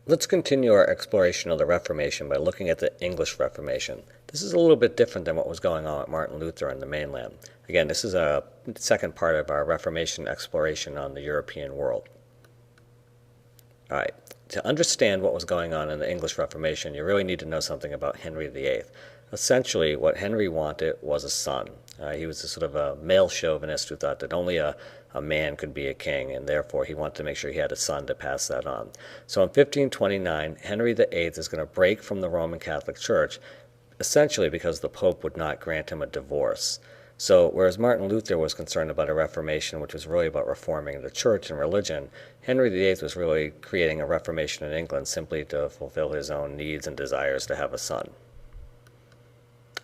Let's continue our exploration of the Reformation by looking at the English Reformation. This is a little bit different than what was going on with Martin Luther on the mainland. Again, this is a second part of our Reformation exploration on the European world. All right, to understand what was going on in the English Reformation, you really need to know something about Henry VIII. Essentially, what Henry wanted was a son. He was a sort of a male chauvinist who thought that only a man could be a king, and therefore he wanted to make sure he had a son to pass that on. So in 1529, Henry VIII is going to break from the Roman Catholic Church, essentially because the Pope would not grant him a divorce. So whereas Martin Luther was concerned about a reformation, which was really about reforming the church and religion, Henry VIII was really creating a reformation in England simply to fulfill his own needs and desires to have a son.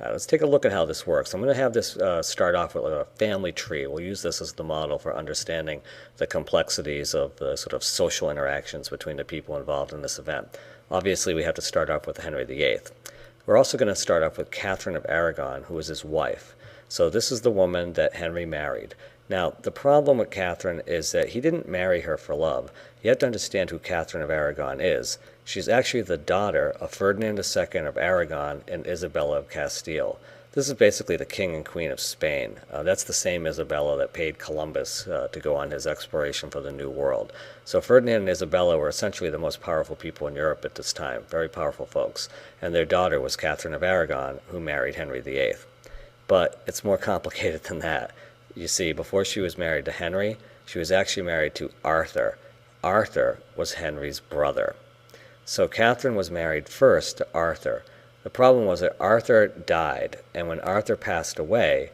Let's take a look at how this works. I'm going to have this start off with a family tree. We'll use this as the model for understanding the complexities of the sort of social interactions between the people involved in this event. Obviously, we have to start off with Henry VIII. We're also going to start off with Catherine of Aragon, who was his wife. So this is the woman that Henry married. Now, the problem with Catherine is that he didn't marry her for love. You have to understand who Catherine of Aragon is. She's actually the daughter of Ferdinand II of Aragon and Isabella of Castile. This is basically the king and queen of Spain. That's the same Isabella that paid Columbus to go on his exploration for the New World. So Ferdinand and Isabella were essentially the most powerful people in Europe at this time, very powerful folks. And their daughter was Catherine of Aragon, who married Henry VIII. But it's more complicated than that. You see, before she was married to Henry, she was actually married to Arthur. Arthur was Henry's brother. So Catherine was married first to Arthur. The problem was that Arthur died, and when Arthur passed away,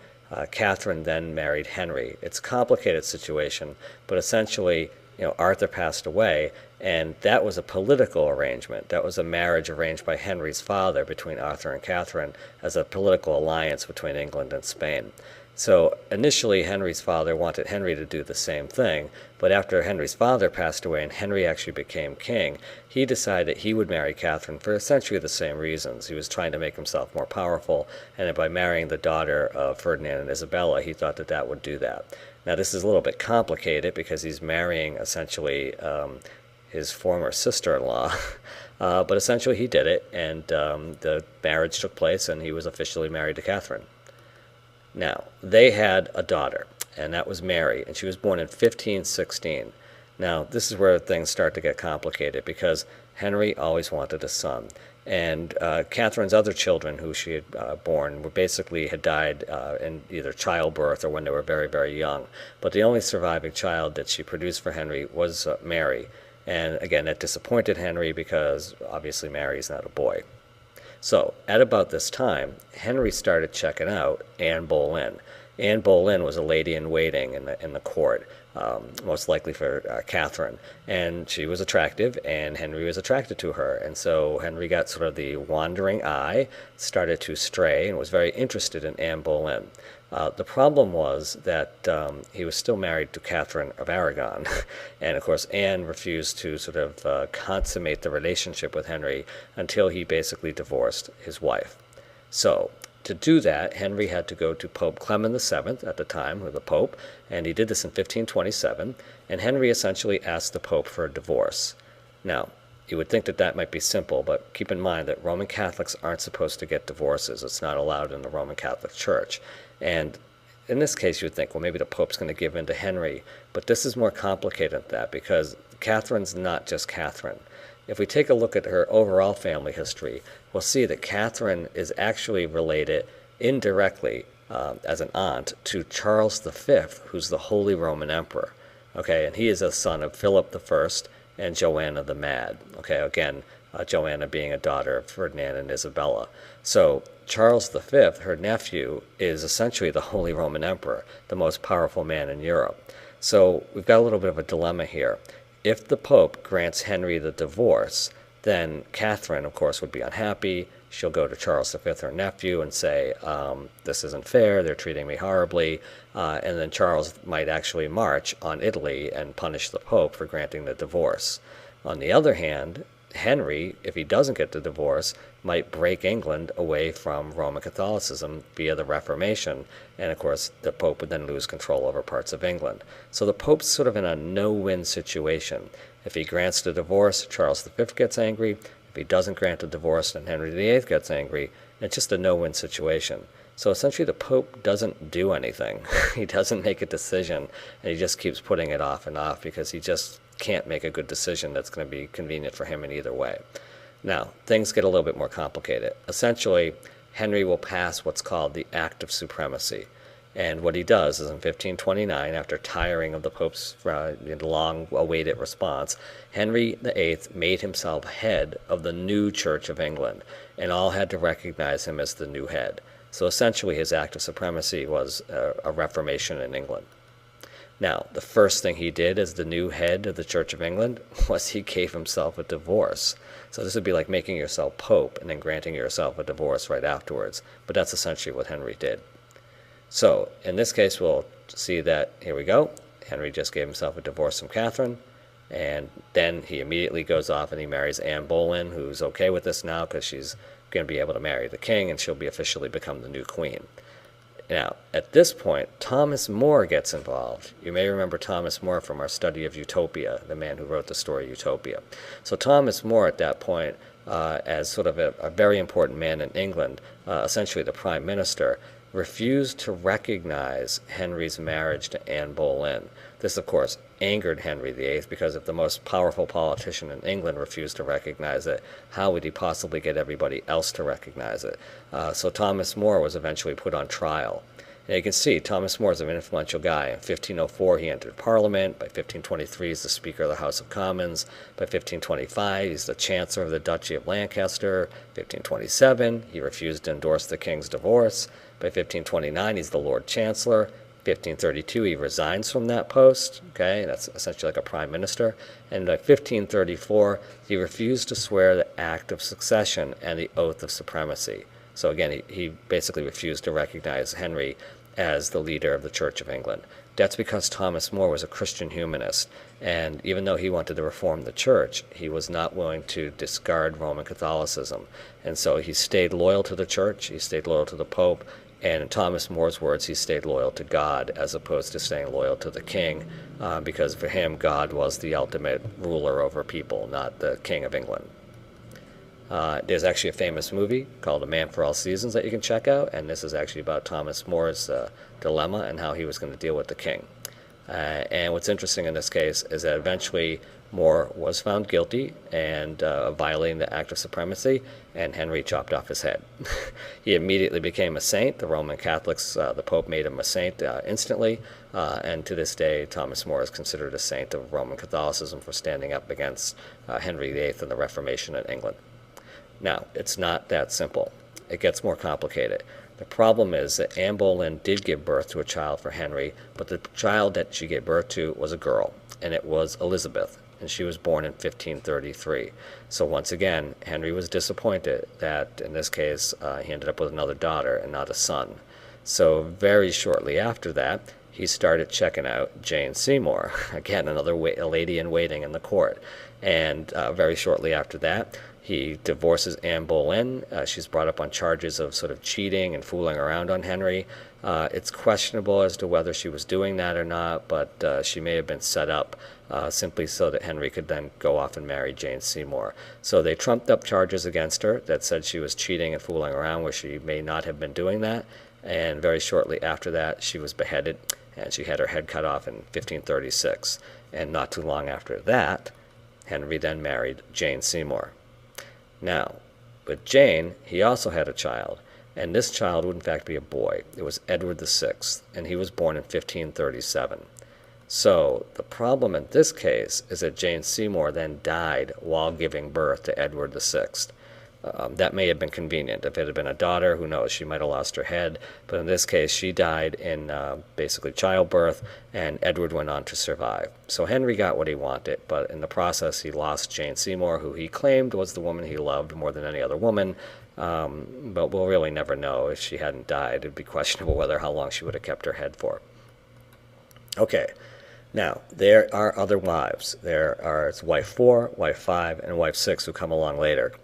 Catherine then married Henry. It's a complicated situation, but essentially, Arthur passed away, and that was a political arrangement. That was a marriage arranged by Henry's father between Arthur and Catherine as a political alliance between England and Spain. So initially, Henry's father wanted Henry to do the same thing, but after Henry's father passed away and Henry actually became king, he decided he would marry Catherine for essentially the same reasons. He was trying to make himself more powerful, and by marrying the daughter of Ferdinand and Isabella, he thought that that would do that. Now, this is a little bit complicated because he's marrying essentially his former sister-in-law, but essentially he did it, and the marriage took place, and he was officially married to Catherine. Now, they had a daughter, and that was Mary, and she was born in 1516. Now, this is where things start to get complicated because Henry always wanted a son, and Catherine's other children who she had born were basically had died in either childbirth or when they were very, very young. But the only surviving child that she produced for Henry was Mary, and again, that disappointed Henry because obviously Mary's not a boy. So, at about this time, Henry started checking out Anne Boleyn. Anne Boleyn was a lady-in-waiting in the court, most likely for Catherine. And she was attractive, and Henry was attracted to her. And so Henry got sort of the wandering eye, started to stray, and was very interested in Anne Boleyn. The problem was that he was still married to Catherine of Aragon, and of course Anne refused to sort of consummate the relationship with Henry until he basically divorced his wife. So to do that, Henry had to go to Pope Clement VII at the time, or the Pope, and he did this in 1527, and Henry essentially asked the Pope for a divorce. Now, you would think that that might be simple, but keep in mind that Roman Catholics aren't supposed to get divorces. It's not allowed in the Roman Catholic Church. And in this case, you would think, well, maybe the Pope's going to give in to Henry. But this is more complicated than that because Catherine's not just Catherine. If we take a look at her overall family history, we'll see that Catherine is actually related indirectly as an aunt to Charles V, who's the Holy Roman Emperor. Okay, and he is a son of Philip I and Joanna the Mad. Okay, again, Joanna being a daughter of Ferdinand and Isabella. So Charles V, her nephew, is essentially the Holy Roman Emperor, the most powerful man in Europe. So we've got a little bit of a dilemma here. If the Pope grants Henry the divorce, then Catherine, of course, would be unhappy. She'll go to Charles V, her nephew, and say, this isn't fair, they're treating me horribly. And then Charles might actually march on Italy and punish the Pope for granting the divorce. On the other hand, Henry, if he doesn't get the divorce, might break England away from Roman Catholicism via the Reformation, and of course the Pope would then lose control over parts of England. So the Pope's sort of in a no-win situation. If he grants the divorce, Charles V gets angry. If he doesn't grant the divorce, then Henry VIII gets angry. It's just a no-win situation. So essentially the Pope doesn't do anything. He doesn't make a decision, and he just keeps putting it off and off because he just can't make a good decision that's going to be convenient for him in either way. Now, things get a little bit more complicated. Essentially, Henry will pass what's called the Act of Supremacy. And what he does is in 1529, after tiring of the Pope's long-awaited response, Henry VIII made himself head of the new Church of England, and all had to recognize him as the new head. So essentially his Act of Supremacy was a reformation in England. Now, the first thing he did as the new head of the Church of England was he gave himself a divorce. So this would be like making yourself Pope and then granting yourself a divorce right afterwards. But that's essentially what Henry did. So in this case, we'll see that, here we go, Henry just gave himself a divorce from Catherine, and then he immediately goes off and he marries Anne Boleyn, who's okay with this now because she's going to be able to marry the king and she'll be officially become the new queen. Now, at this point, Thomas More gets involved. You may remember Thomas More from our study of Utopia, the man who wrote the story Utopia. So Thomas More at that point, as sort of a very important man in England, essentially the prime minister, refused to recognize Henry's marriage to Anne Boleyn. This, of course, angered Henry VIII because if the most powerful politician in England refused to recognize it, how would he possibly get everybody else to recognize it? So Thomas More was eventually put on trial. And you can see Thomas More is an influential guy. In 1504, he entered Parliament. By 1523, he's the Speaker of the House of Commons. By 1525, he's the Chancellor of the Duchy of Lancaster. 1527, he refused to endorse the King's divorce. By 1529, he's the Lord Chancellor. 1532, he resigns from that post. Okay, that's essentially like a prime minister. And by 1534, he refused to swear the Act of Succession and the Oath of Supremacy. So again, he basically refused to recognize Henry as the leader of the Church of England. That's because Thomas More was a Christian humanist, and even though he wanted to reform the church, he was not willing to discard Roman Catholicism. And so he stayed loyal to the church, he stayed loyal to the Pope, and in Thomas More's words, he stayed loyal to God as opposed to staying loyal to the king, because for him, God was the ultimate ruler over people, not the King of England. There's actually a famous movie called A Man for All Seasons that you can check out, and this is actually about Thomas More's dilemma and how he was going to deal with the king. And what's interesting in this case is that eventually More was found guilty and violating the Act of Supremacy, and Henry chopped off his head. He immediately became a saint. The Roman Catholics, the Pope made him a saint instantly, and to this day Thomas More is considered a saint of Roman Catholicism for standing up against Henry VIII and the Reformation in England. Now, it's not that simple. It gets more complicated. The problem is that Anne Boleyn did give birth to a child for Henry, but the child that she gave birth to was a girl, and it was Elizabeth, and she was born in 1533. So once again, Henry was disappointed that, in this case, he ended up with another daughter and not a son. So very shortly after that, he started checking out Jane Seymour, again, another lady-in-waiting in the court. And very shortly after that, he divorces Anne Boleyn. She's brought up on charges of sort of cheating and fooling around on Henry. It's questionable as to whether she was doing that or not, but she may have been set up simply so that Henry could then go off and marry Jane Seymour. So they trumped up charges against her that said she was cheating and fooling around where she may not have been doing that. And very shortly after that, she was beheaded, and she had her head cut off in 1536. And not too long after that, Henry then married Jane Seymour. Now, with Jane, he also had a child, and this child would in fact be a boy. It was Edward VI, and he was born in 1537. So the problem in this case is that Jane Seymour then died while giving birth to Edward VI. That may have been convenient. If it had been a daughter, who knows, she might have lost her head. But in this case, she died in basically childbirth, and Edward went on to survive. So Henry got what he wanted, but in the process, he lost Jane Seymour, who he claimed was the woman he loved more than any other woman. But we'll really never know. If she hadn't died, it'd be questionable how long she would have kept her head for. Okay. Now, there are other wives. There are wife 4, wife 5, and wife 6 who come along later.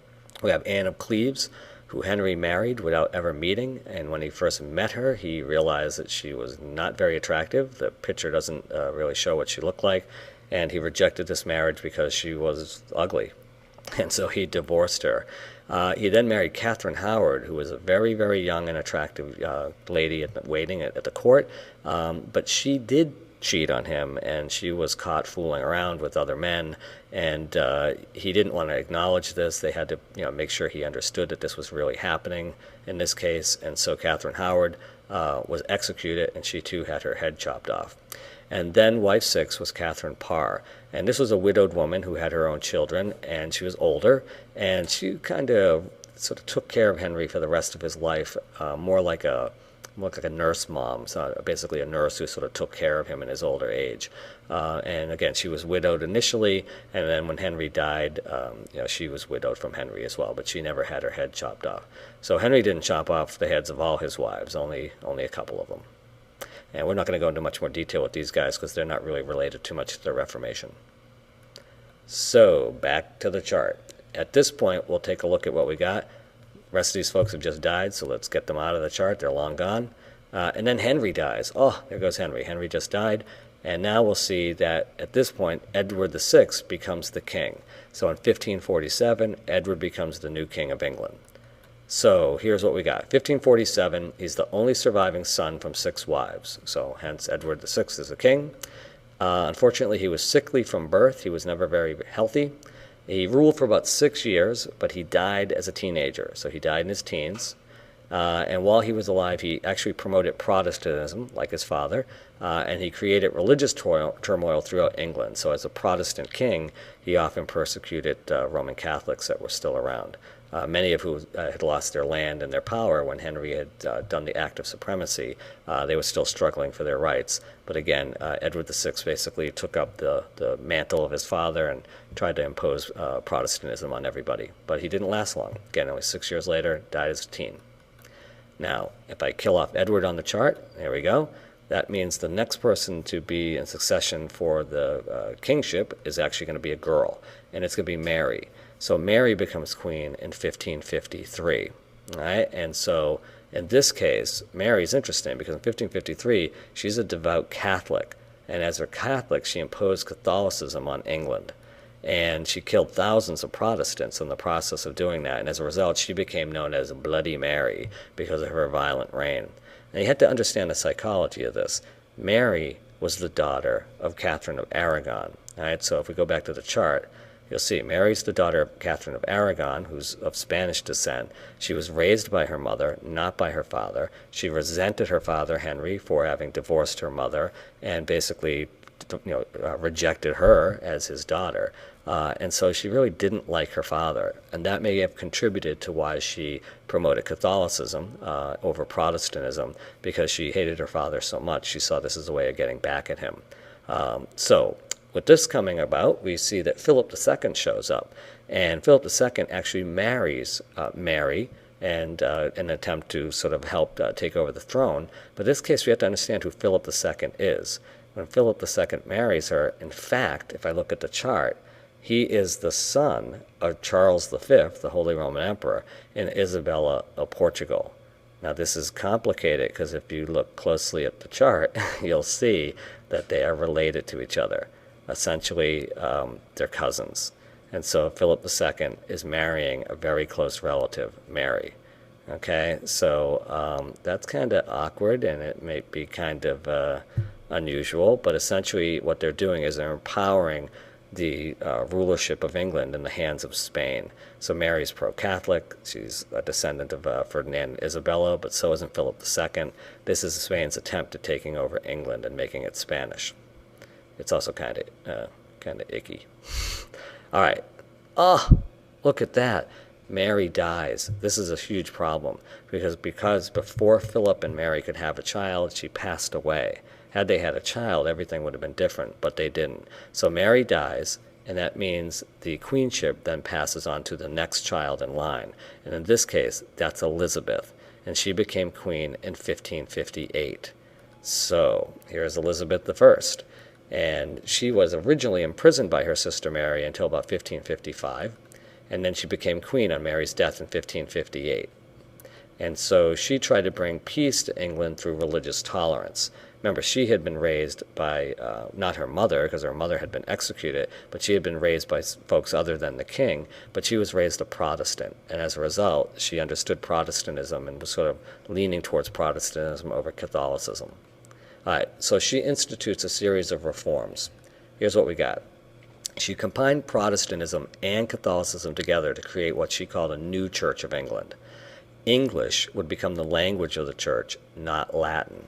We have Anne of Cleves, who Henry married without ever meeting, and when he first met her, he realized that she was not very attractive. The picture doesn't really show what she looked like, and he rejected this marriage because she was ugly, and so he divorced her. He then married Catherine Howard, who was a very, very young and attractive lady waiting at the court, but she did cheat on him, and she was caught fooling around with other men, and he didn't want to acknowledge this. They had to make sure he understood that this was really happening in this case, and so Catherine Howard was executed, and she too had her head chopped off. And then wife 6 was Catherine Parr, and this was a widowed woman who had her own children, and she was older, and she kind of sort of took care of Henry for the rest of his life, more like a nurse mom, so basically a nurse who sort of took care of him in his older age. And again, she was widowed initially, and then when Henry died, she was widowed from Henry as well, but she never had her head chopped off. So Henry didn't chop off the heads of all his wives, only a couple of them. And we're not going to go into much more detail with these guys because they're not really related too much to the Reformation. So back to the chart. At this point, we'll take a look at what we got. The rest of these folks have just died, so let's get them out of the chart. They're long gone. And then Henry dies. Oh, there goes Henry. Henry just died. And now we'll see that at this point, Edward VI becomes the king. So in 1547, Edward becomes the new king of England. So here's what we got. 1547, he's the only surviving son from 6 wives. So hence Edward VI is the king. Unfortunately, he was sickly from birth. He was never very healthy. He ruled for about 6 years, but he died as a teenager. So he died in his teens. And while he was alive, he actually promoted Protestantism, like his father, and he created religious turmoil throughout England. So as a Protestant king, he often persecuted Roman Catholics that were still around. Many of whom had lost their land and their power when Henry had done the Act of Supremacy. They were still struggling for their rights. But again, Edward VI basically took up the mantle of his father and tried to impose Protestantism on everybody. But he didn't last long. Again, only 6 years later, died as a teen. Now, if I kill off Edward on the chart, there we go. That means the next person to be in succession for the kingship is actually going to be a girl, and it's going to be Mary. So Mary becomes queen in 1553, all right? And so in this case, Mary's interesting because in 1553, she's a devout Catholic. And as a Catholic, she imposed Catholicism on England. And she killed thousands of Protestants in the process of doing that. And as a result, she became known as Bloody Mary because of her violent reign. And you have to understand the psychology of this. Mary was the daughter of Catherine of Aragon. All right? So if we go back to the chart, you'll see Mary's the daughter of Catherine of Aragon, who's of Spanish descent. She was raised by her mother, not by her father. She resented her father, Henry, for having divorced her mother and basically rejected her as his daughter. And so she really didn't like her father. And that may have contributed to why she promoted Catholicism over Protestantism, because she hated her father so much. She saw this as a way of getting back at him. So with this coming about, we see that Philip II shows up. And Philip II actually marries Mary and an attempt to sort of help take over the throne. But in this case, we have to understand who Philip II is. When Philip II marries her, in fact, if I look at the chart, he is the son of Charles V, the Holy Roman Emperor, and Isabella of Portugal. Now, this is complicated because if you look closely at the chart, you'll see that they are related to each other. Essentially, they're cousins. And so Philip II is marrying a very close relative, Mary. Okay, so that's kind of awkward, and it may be kind of unusual, but essentially what they're doing is they're empowering the rulership of England in the hands of Spain. So Mary's pro-Catholic. She's a descendant of Ferdinand and Isabella, but so isn't Philip II. This is Spain's attempt at taking over England and making it Spanish. It's also kind of icky. All right. Oh, look at that. Mary dies. This is a huge problem because before Philip and Mary could have a child, she passed away. Had they had a child, everything would have been different, but they didn't. So Mary dies, and that means the queenship then passes on to the next child in line. And in this case, that's Elizabeth, and she became queen in 1558. So here's Elizabeth I. And she was originally imprisoned by her sister Mary until about 1555, and then she became queen on Mary's death in 1558. And so she tried to bring peace to England through religious tolerance. Remember, she had been raised by, not her mother, because her mother had been executed, but she had been raised by folks other than the king, but she was raised a Protestant. And as a result, she understood Protestantism and was sort of leaning towards Protestantism over Catholicism. All right, so she institutes a series of reforms. Here's what we got. She combined Protestantism and Catholicism together to create what she called a new Church of England. English would become the language of the church, not Latin.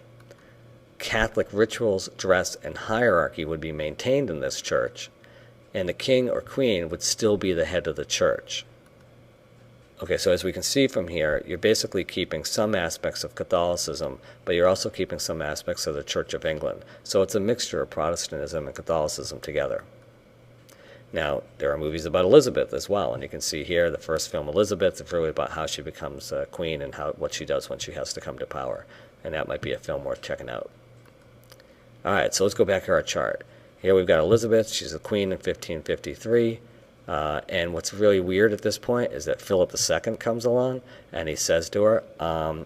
Catholic rituals, dress, and hierarchy would be maintained in this church, and the king or queen would still be the head of the church. Okay, so as we can see from here, you're basically keeping some aspects of Catholicism, but you're also keeping some aspects of the Church of England. So it's a mixture of Protestantism and Catholicism together. Now, there are movies about Elizabeth as well, and you can see here the first film, Elizabeth, is really about how she becomes queen and what she does when she has to come to power. And that might be a film worth checking out. All right, so let's go back to our chart. Here we've got Elizabeth. She's the queen in 1553. And what's really weird at this point is that Philip II comes along, and he says to her,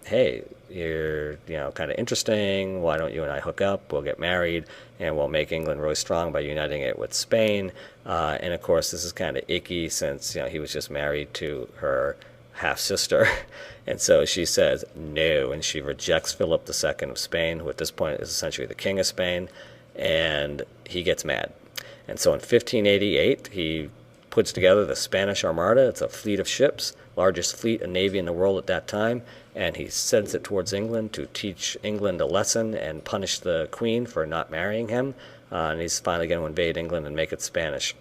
hey, you're kind of interesting. Why don't you and I hook up? We'll get married, and we'll make England really strong by uniting it with Spain. And of course, this is kind of icky since he was just married to her half-sister. And so she says no, and she rejects Philip II of Spain, who at this point is essentially the king of Spain, and he gets mad. And so in 1588, he puts together the Spanish Armada. It's a fleet of ships, largest fleet and navy in the world at that time, and he sends it towards England to teach England a lesson and punish the queen for not marrying him, and he's finally going to invade England and make it Spanish.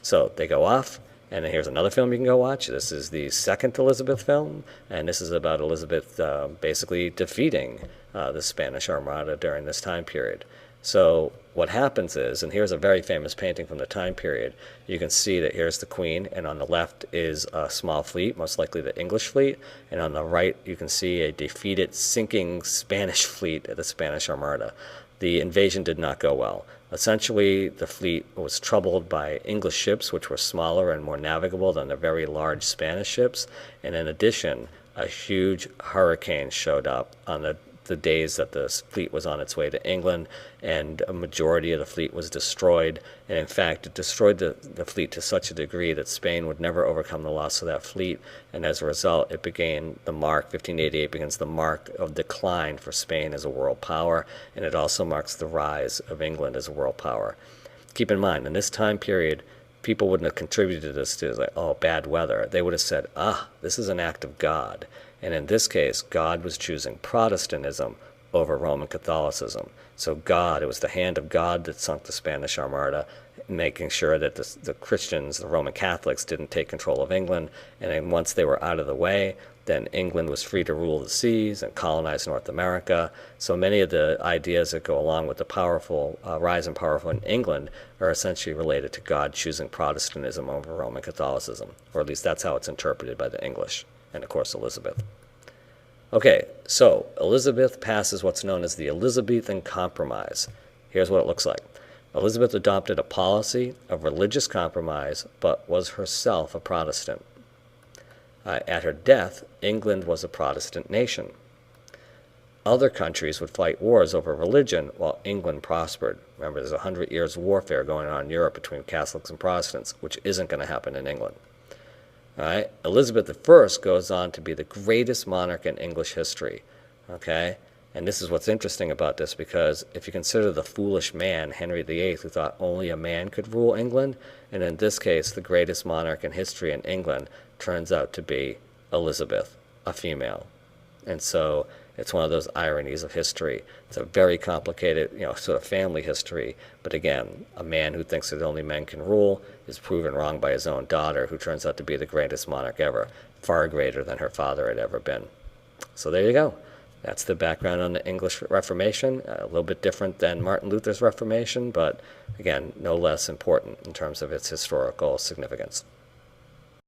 So they go off. And then here's another film you can go watch. This is the second Elizabeth film, and this is about Elizabeth basically defeating the Spanish Armada during this time period. So what happens is, and here's a very famous painting from the time period, you can see that here's the queen, and on the left is a small fleet, most likely the English fleet, and on the right you can see a defeated, sinking Spanish fleet of the Spanish Armada. The invasion did not go well. Essentially, the fleet was troubled by English ships, which were smaller and more navigable than the very large Spanish ships. And in addition, a huge hurricane showed up on the days that the fleet was on its way to England, and a majority of the fleet was destroyed. And in fact, it destroyed the fleet to such a degree that Spain would never overcome the loss of that fleet. And as a result, it began the mark, 1588 begins the mark of decline for Spain as a world power, and it also marks the rise of England as a world power. Keep in mind, in this time period, people wouldn't have contributed to this to like, oh, bad weather. They would have said, this is an act of God. And in this case, God was choosing Protestantism over Roman Catholicism. So God, it was the hand of God that sunk the Spanish Armada, making sure that the Christians, the Roman Catholics, didn't take control of England. And then once they were out of the way, then England was free to rule the seas and colonize North America. So many of the ideas that go along with the powerful rise and powerful in England are essentially related to God choosing Protestantism over Roman Catholicism, or at least that's how it's interpreted by the English, and of course Elizabeth. Okay, so Elizabeth passes what's known as the Elizabethan Compromise. Here's what it looks like. Elizabeth adopted a policy of religious compromise, but was herself a Protestant. At her death, England was a Protestant nation. Other countries would fight wars over religion while England prospered. Remember, there's 100 years of warfare going on in Europe between Catholics and Protestants, which isn't going to happen in England. All right? Elizabeth I goes on to be the greatest monarch in English history. Okay? And this is what's interesting about this, because if you consider the foolish man, Henry VIII, who thought only a man could rule England, and in this case, the greatest monarch in history in England turns out to be Elizabeth, a female. And so it's one of those ironies of history. It's a very complicated, sort of family history. But again, a man who thinks that only men can rule is proven wrong by his own daughter, who turns out to be the greatest monarch ever, far greater than her father had ever been. So there you go. That's the background on the English Reformation. A little bit different than Martin Luther's Reformation, but again, no less important in terms of its historical significance.